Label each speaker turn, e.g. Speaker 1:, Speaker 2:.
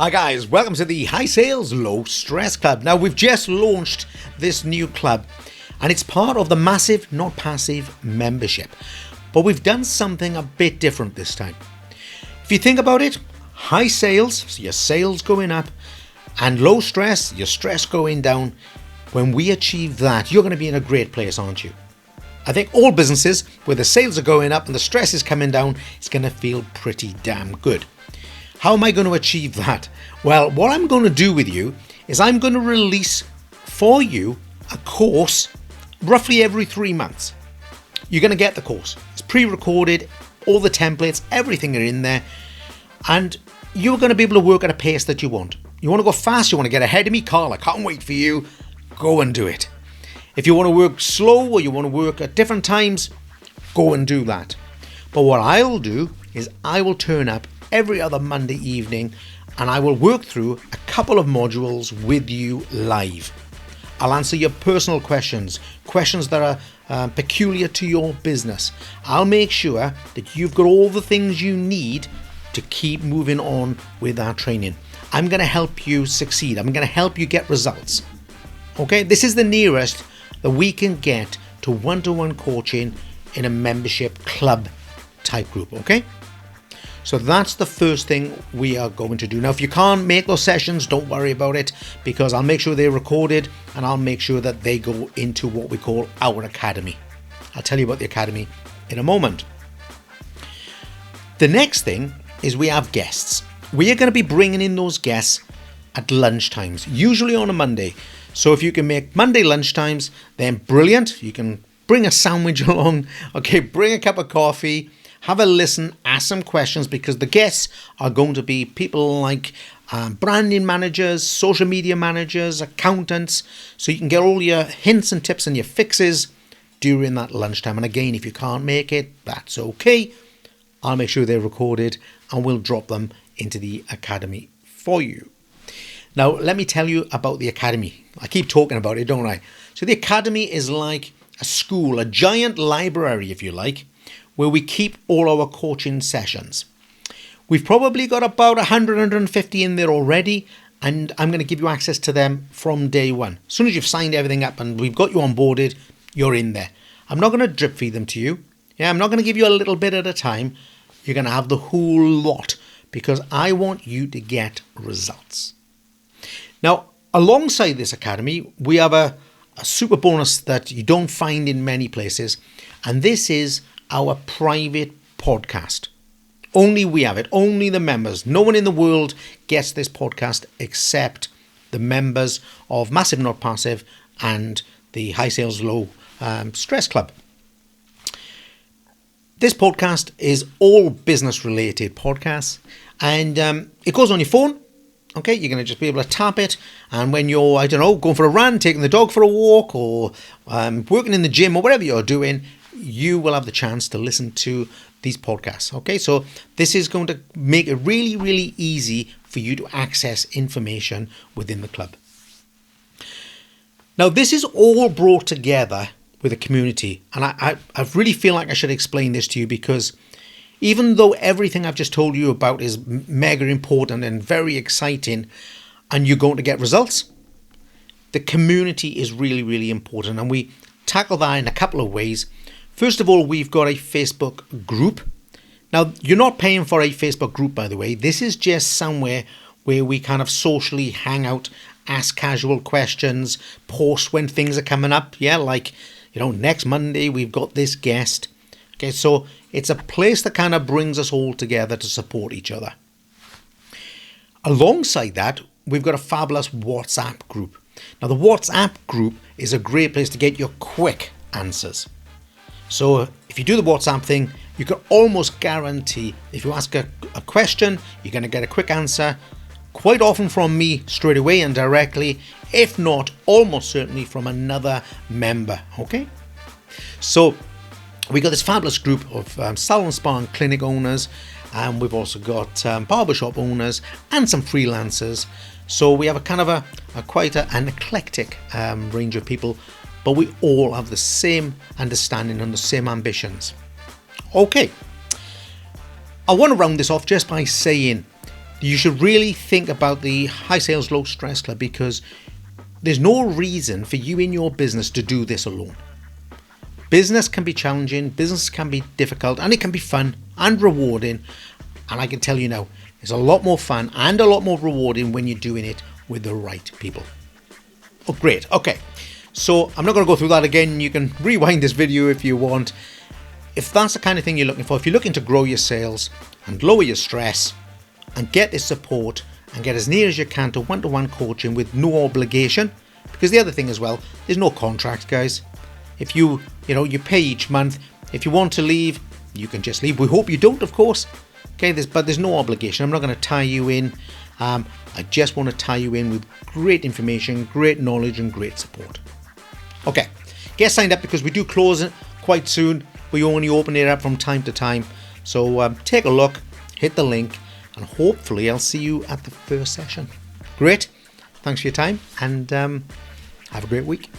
Speaker 1: Hi guys, welcome to the High Sales Low Stress Club. Now we've just launched this new club and it's part of the Massive Not Passive membership. But we've done something a bit different this time. If you think about it, high sales, so your sales going up, and low stress, your stress going down. When we achieve that, you're going to be in a great place, aren't you? I think all businesses where the sales are going up and the stress is coming down, it's going to feel pretty damn good. How am I going to achieve that? Well, what I'm going to do with you is I'm going to release for you a course roughly every 3 months. You're going to get the course. It's pre-recorded, all the templates, everything are in there, and you're going to be able to work at a pace that you want. You want to go fast, you want to get ahead of me, Carl, I can't wait for you. Go and do it. If you want to work slow or you want to work at different times, go and do that. But what I'll do is I will turn up every other Monday evening and I will work through a couple of modules with you live. I'll answer your personal questions that are peculiar to your business. I'll make sure that you've got all the things you need to keep moving on with our training. I'm going to help you succeed. I'm going to help you get results. Okay, this is the nearest that we can get to one-to-one coaching in a membership club type group, okay? So that's the first thing we are going to do. Now, if you can't make those sessions, don't worry about it, because I'll make sure they're recorded and I'll make sure that they go into what we call our academy. I'll tell you about the academy in a moment. The next thing is we have guests. We are going to be bringing in those guests at lunchtimes, usually on a Monday. So if you can make Monday lunchtimes, then brilliant. You can bring a sandwich along, okay, bring a cup of coffee, have a listen, ask some questions, because the guests are going to be people like branding managers, social media managers, accountants, so you can get all your hints and tips and your fixes during that lunchtime. And again, if you can't make it, that's okay. I'll make sure they're recorded and we'll drop them into the academy for you. Now, let me tell you about the academy. I keep talking about it, don't I? So the academy is like a school, a giant library, if you like, where we keep all our coaching sessions. We've probably got about 100, 150 in there already, and I'm going to give you access to them from day one. As soon as you've signed everything up and we've got you onboarded, you're in there. I'm not going to drip feed them to you. I'm not going to give you a little bit at a time. You're going to have the whole lot, because I want you to get results. Now, alongside this academy, we have a super bonus that you don't find in many places, and this is our private podcast. Only we have it, only the members. No one in the world gets this podcast except the members of Massive Not Passive and the High Sales Low Stress Club. This podcast is all business related podcasts, and it goes on your phone. Okay, you're going to just be able to tap it, and when you're, I don't know, going for a run, taking the dog for a walk, or working in the gym, or whatever you're doing, you will have the chance to listen to these podcasts. Okay, so this is going to make it really, really easy for you to access information within the club. Now, this is all brought together with a community, and I really feel like I should explain this to you, because even though everything I've just told you about is mega important and very exciting, and you're going to get results, the community is really, really important, and we tackle that in a couple of ways. First of all, we've got a Facebook group. Now, you're not paying for a Facebook group, by the way. This is just somewhere where we kind of socially hang out, ask casual questions, post when things are coming up. Yeah, like, next Monday we've got this guest. Okay, so it's a place that kind of brings us all together to support each other. Alongside that, we've got a fabulous WhatsApp group. Now, the WhatsApp group is a great place to get your quick answers. So if you do the WhatsApp thing, you can almost guarantee if you ask a question, you're going to get a quick answer, quite often from me straight away and directly, if not almost certainly from another member. Okay, so we got this fabulous group of salon, spa and clinic owners, and we've also got barbershop owners and some freelancers. So we have a kind of an eclectic range of people, but we all have the same understanding and the same ambitions. Okay, I want to round this off just by saying you should really think about the High Sales Low Stress Club, because there's no reason for you in your business to do this alone. Business can be challenging, business can be difficult, and it can be fun and rewarding. And I can tell you now, it's a lot more fun and a lot more rewarding when you're doing it with the right people. Oh, great. Okay. So I'm not going to go through that again. You can rewind this video if you want. If that's the kind of thing you're looking for, if you're looking to grow your sales and lower your stress and get this support and get as near as you can to one-to-one coaching with no obligation, because the other thing as well, there's no contract, guys. If you pay each month. If you want to leave, you can just leave. We hope you don't, of course. Okay, but there's no obligation. I'm not going to tie you in. I just want to tie you in with great information, great knowledge, and great support. Okay, get signed up, because we do close it quite soon. We only open it up from time to time. So take a look, hit the link, and hopefully I'll see you at the first session. Great. Thanks for your time, and have a great week.